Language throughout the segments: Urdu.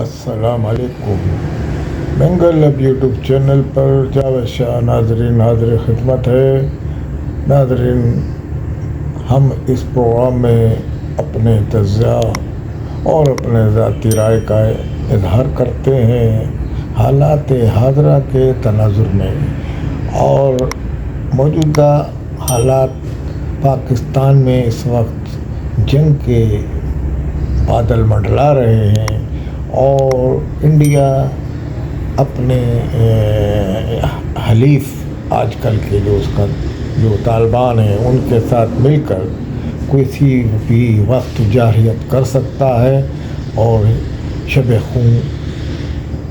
السلام علیکم۔ بنگل اب یوٹیوب چینل پر جاوید شاہ ناظرین حاضر خدمت ہے۔ ناظرین، ہم اس پروگرام میں اپنے تجزیہ اور اپنے ذاتی رائے کا اظہار کرتے ہیں حالات حاضرہ کے تناظر میں، اور موجودہ حالات پاکستان میں اس وقت جنگ کے بادل منڈلا رہے ہیں، اور انڈیا اپنے حلیف آج کل کے جو طالبان ہیں ان کے ساتھ مل کر کسی بھی وقت جارحیت کر سکتا ہے اور شب خون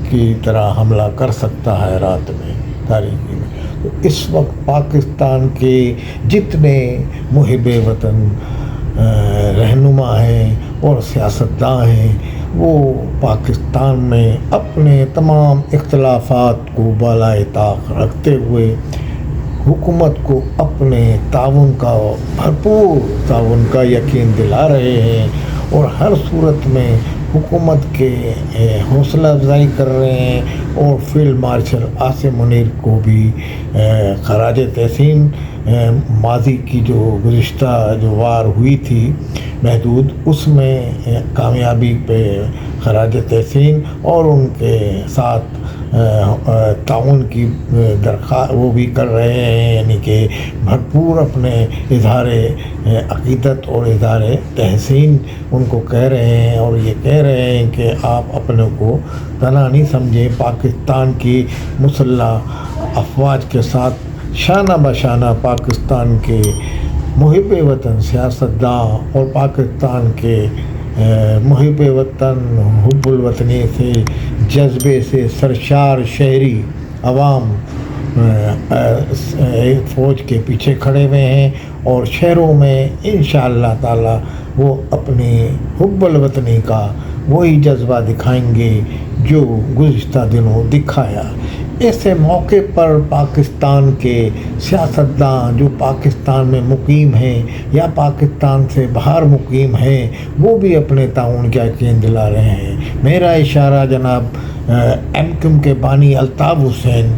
کی طرح حملہ کر سکتا ہے رات میں تاریکی میں۔ تو اس وقت پاکستان کے جتنے محب وطن رہنما ہیں اور سیاستداں ہیں، وہ پاکستان میں اپنے تمام اختلافات کو بالائے طاق رکھتے ہوئے حکومت کو اپنے تعاون کا بھرپور تعاون کا یقین دلا رہے ہیں، اور ہر صورت میں حکومت کے حوصلہ افزائی کر رہے ہیں، اور فیلڈ مارشل عاصم منیر کو بھی خراج تحسین ماضی کی جو گزشتہ جو وار ہوئی تھی محدود، اس میں کامیابی پہ خراج تحسین اور ان کے ساتھ تعاون کی درخواست وہ بھی کر رہے ہیں، یعنی کہ بھرپور اپنے اظہار عقیدت اور اظہار تحسین ان کو کہہ رہے ہیں، اور یہ کہہ رہے ہیں کہ آپ اپنے کو تنہا نہیں سمجھیں، پاکستان کی مسلح افواج کے ساتھ شانہ بشانہ پاکستان کے محب وطن سیاستداں اور پاکستان کے محب وطن حب الوطنی سے جذبے سے سرشار شہری عوام فوج کے پیچھے کھڑے ہوئے ہیں، اور شہروں میں انشاءاللہ تعالی وہ اپنی حب الوطنی کا وہی جذبہ دکھائیں گے جو گزشتہ دنوں دکھایا۔ ایسے موقع پر پاکستان کے سیاستداں جو پاکستان میں مقیم ہیں یا پاکستان سے باہر مقیم ہیں، وہ بھی اپنے تعاون کا یقین دلا رہے ہیں۔ میرا اشارہ جناب ایم کیو کے بانی الطاف حسین،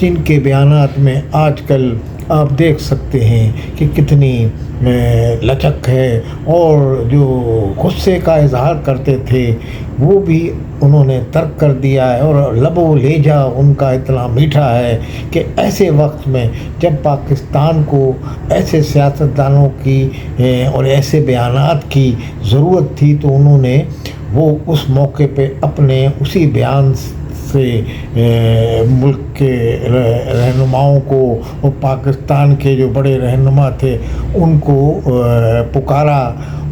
جن کے بیانات میں آج کل آپ دیکھ سکتے ہیں کہ کتنی لچک ہے، اور جو غصے کا اظہار کرتے تھے وہ بھی انہوں نے ترک کر دیا ہے، اور لب و لہجہ ان کا اتنا میٹھا ہے کہ ایسے وقت میں جب پاکستان کو ایسے سیاستدانوں کی اور ایسے بیانات کی ضرورت تھی، تو انہوں نے وہ اس موقع پہ اپنے اسی بیان سے ملک کے رہنماؤں کو اور پاکستان کے جو بڑے رہنما تھے ان کو پکارا،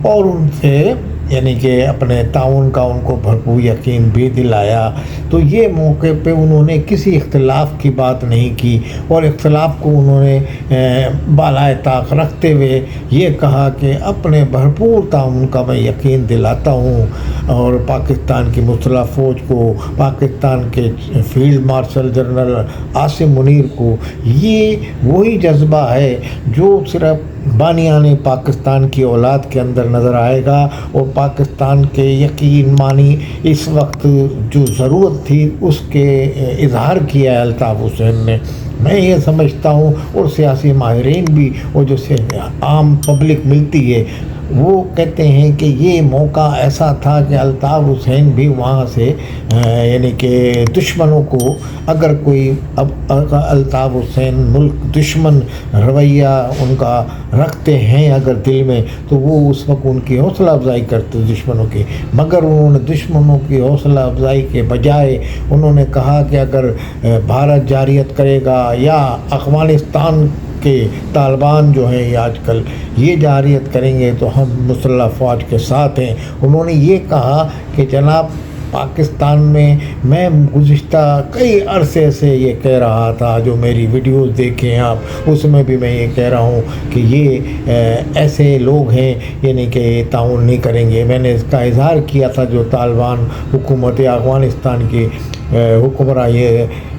اور ان سے یعنی کہ اپنے تعاون کا ان کو بھرپور یقین بھی دلایا۔ تو یہ موقع پہ انہوں نے کسی اختلاف کی بات نہیں کی، اور اختلاف کو انہوں نے بالائے طاق رکھتے ہوئے یہ کہا کہ اپنے بھرپور تعاون کا میں یقین دلاتا ہوں، اور پاکستان کی مسلح فوج کو، پاکستان کے field marshal general Asim Munir کو، یہ وہی جذبہ ہے جو صرف بانیان پاکستان کی اولاد کے اندر نظر آئے گا، اور پاکستان کے یقین مانی اس وقت جو ضرورت تھی اس کے اظہار کیا ہے الطاف حسین نے۔ میں یہ سمجھتا ہوں، اور سیاسی ماہرین بھی اور جو عام پبلک ملتی ہے وہ کہتے ہیں کہ یہ موقع ایسا تھا کہ الطاف حسین بھی وہاں سے یعنی کہ دشمنوں کو، اگر کوئی اب الطاف حسین ملک دشمن رویہ ان کا رکھتے ہیں اگر دل میں، تو وہ اس وقت ان کی حوصلہ افزائی کرتے دشمنوں کی، مگر انہوں نے دشمنوں کی حوصلہ افزائی کے بجائے انہوں نے کہا کہ اگر بھارت جارحیت کرے گا یا افغانستان کے طالبان جو ہیں یہ آج کل یہ جارحیت کریں گے تو ہم مسلح فوج کے ساتھ ہیں۔ انہوں نے یہ کہا کہ جناب پاکستان میں گزشتہ کئی عرصے سے یہ کہہ رہا تھا، جو میری ویڈیوز دیکھیں آپ اس میں بھی میں یہ کہہ رہا ہوں کہ یہ ایسے لوگ ہیں یعنی کہ تعاون نہیں کریں گے۔ میں نے اس کا اظہار کیا تھا جو طالبان حکومت افغانستان کی حکمراں یہ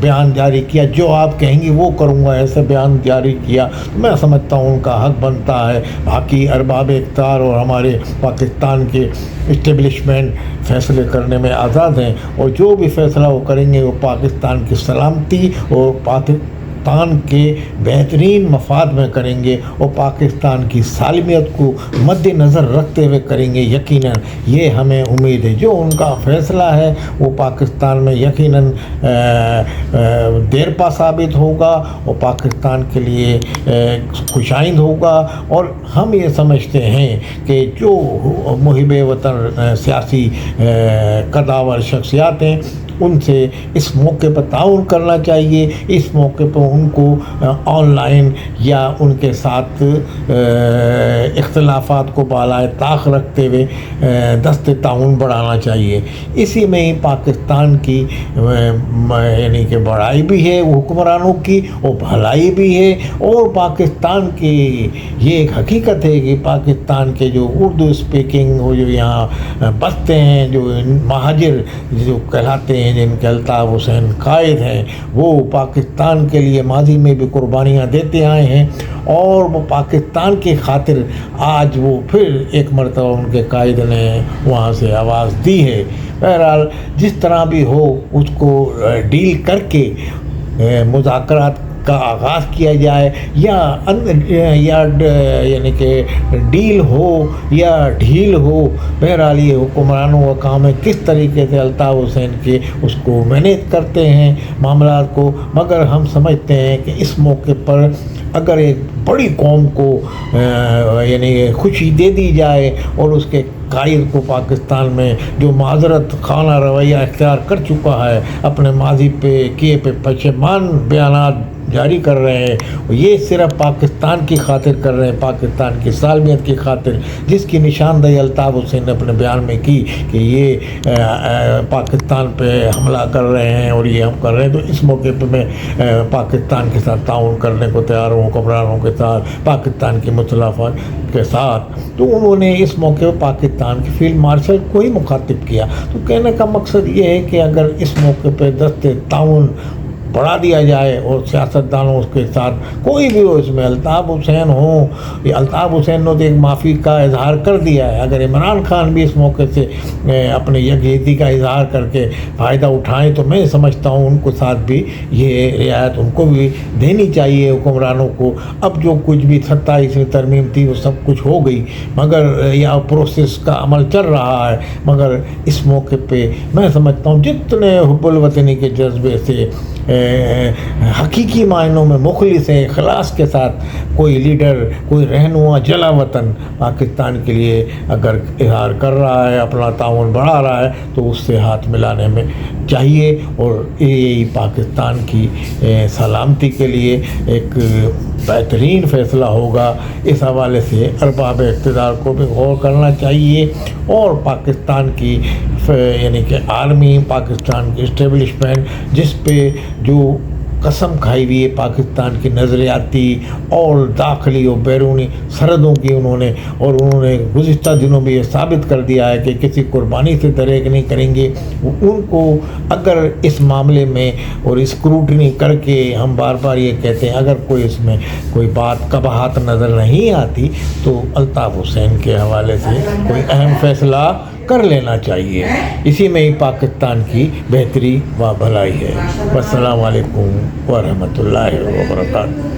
بیان جاری کیا، جو آپ کہیں گی وہ کروں گا، ایسے بیان جاری کیا، تو میں سمجھتا ہوں ان کا حق بنتا ہے۔ باقی ارباب اقتدار اور ہمارے پاکستان کے اسٹیبلشمنٹ فیصلے کرنے میں آزاد ہیں، اور جو بھی فیصلہ وہ کریں گے وہ پاکستان کی سلامتی اور پاکستان کے بہترین مفاد میں کریں گے، اور پاکستان کی سالمیت کو مد نظر رکھتے ہوئے کریں گے۔ یقیناً یہ ہمیں امید ہے، جو ان کا فیصلہ ہے وہ پاکستان میں یقیناً دیرپا ثابت ہوگا اور پاکستان کے لیے خوشائند ہوگا۔ اور ہم یہ سمجھتے ہیں کہ جو محب وطن سیاسی قداور شخصیات ہیں ان سے اس موقع پر تعاون کرنا چاہیے، اس موقع پر ان کو آن لائن یا ان کے ساتھ اختلافات کو بالائے طاق رکھتے ہوئے دست تعاون بڑھانا چاہیے۔ اسی میں ہی پاکستان کی یعنی کہ بڑائی بھی ہے حکمرانوں کی، اور بھلائی بھی ہے، اور پاکستان کی یہ ایک حقیقت ہے کہ پاکستان کے جو اردو اسپیکنگ وہ جو یہاں بستے ہیں، جو مہاجر جو کہلاتے ہیں، جن کے الطاف حسین قائد ہیں، وہ پاکستان کے لیے ماضی میں بھی قربانیاں دیتے آئے ہیں، اور وہ پاکستان کی خاطر آج وہ پھر ایک مرتبہ ان کے قائد نے وہاں سے آواز دی ہے۔ بہرحال جس طرح بھی ہو اس کو ڈیل کر کے مذاکرات کا آغاز کیا جائے، یا یعنی کہ ڈیل ہو یا ڈھیل ہو، بہرحال یہ حکمرانوں کا کام ہے کس طریقے سے الطاف حسین کے اس کو مینیج کرتے ہیں معاملات کو۔ مگر ہم سمجھتے ہیں کہ اس موقع پر اگر ایک بڑی قوم کو یعنی خوشی دے دی جائے، اور اس کے قائد کو پاکستان میں جو معذرت خانہ رویہ اختیار کر چکا ہے، اپنے ماضی پہ کیے پہ پشیمان بیانات جاری کر رہے ہیں، یہ صرف پاکستان کی خاطر کر رہے ہیں، پاکستان کی سالمیت کی خاطر، جس کی نشاندہی الطاف حسین نے اپنے بیان میں کی کہ یہ پاکستان پہ حملہ کر رہے ہیں اور یہ ہم کر رہے ہیں۔ تو اس موقع پہ میں پاکستان کے ساتھ تعاون کرنے کو تیار ہوں، حکمرانوں کے ساتھ، پاکستان کی مسلح افواج کے ساتھ۔ تو انہوں نے اس موقع پہ پاکستان کے فیلڈ مارشل کو ہی مخاطب کیا۔ تو کہنے کا مقصد یہ ہے کہ اگر اس موقع پہ دست تعاون بڑھا دیا جائے، اور سیاستدانوں اس کے ساتھ کوئی بھی ہو، اس میں الطاف حسین ہوں، یہ الطاف حسین نے تو ایک معافی کا اظہار کر دیا ہے، اگر عمران خان بھی اس موقع سے اپنے یکجہتی کا اظہار کر کے فائدہ اٹھائیں تو میں سمجھتا ہوں ان کو ساتھ بھی یہ رعایت ان کو بھی دینی چاہیے حکمرانوں کو۔ اب جو کچھ بھی 27ویں ترمیم تھی وہ سب کچھ ہو گئی، مگر یہ پروسیس کا عمل چل رہا ہے، مگر اس موقع پہ میں سمجھتا ہوں جتنے حب الوطنی کے جذبے سے حقیقی معنوں میں مخلص ہے، اخلاص کے ساتھ کوئی لیڈر، کوئی رہنما جلا وطن پاکستان کے لیے اگر اظہار کر رہا ہے، اپنا تعاون بڑھا رہا ہے، تو اس سے ہاتھ ملانے میں چاہیے، اور یہی پاکستان کی سلامتی کے لیے ایک بہترین فیصلہ ہوگا۔ اس حوالے سے ارباب اقتدار کو بھی غور کرنا چاہیے، اور پاکستان کی یعنی کہ آرمی، پاکستان کی اسٹیبلشمنٹ جس پہ جو قسم کھائی ہوئی ہے پاکستان کی نظریاتی اور داخلی اور بیرونی سرحدوں کی، انہوں نے گزشتہ دنوں میں یہ ثابت کر دیا ہے کہ کسی قربانی سے دریغ نہیں کریں گے۔ ان کو اگر اس معاملے میں اور اسکروٹنی کر کے، ہم بار بار یہ کہتے ہیں، اگر کوئی اس میں کوئی بات قباحت نظر نہیں آتی تو الطاف حسین کے حوالے سے کوئی اہم فیصلہ کر لینا چاہیے۔ اسی میں ہی پاکستان کی بہتری و بھلائی ہے۔ السلام علیکم ورحمۃ اللہ وبرکاتہ۔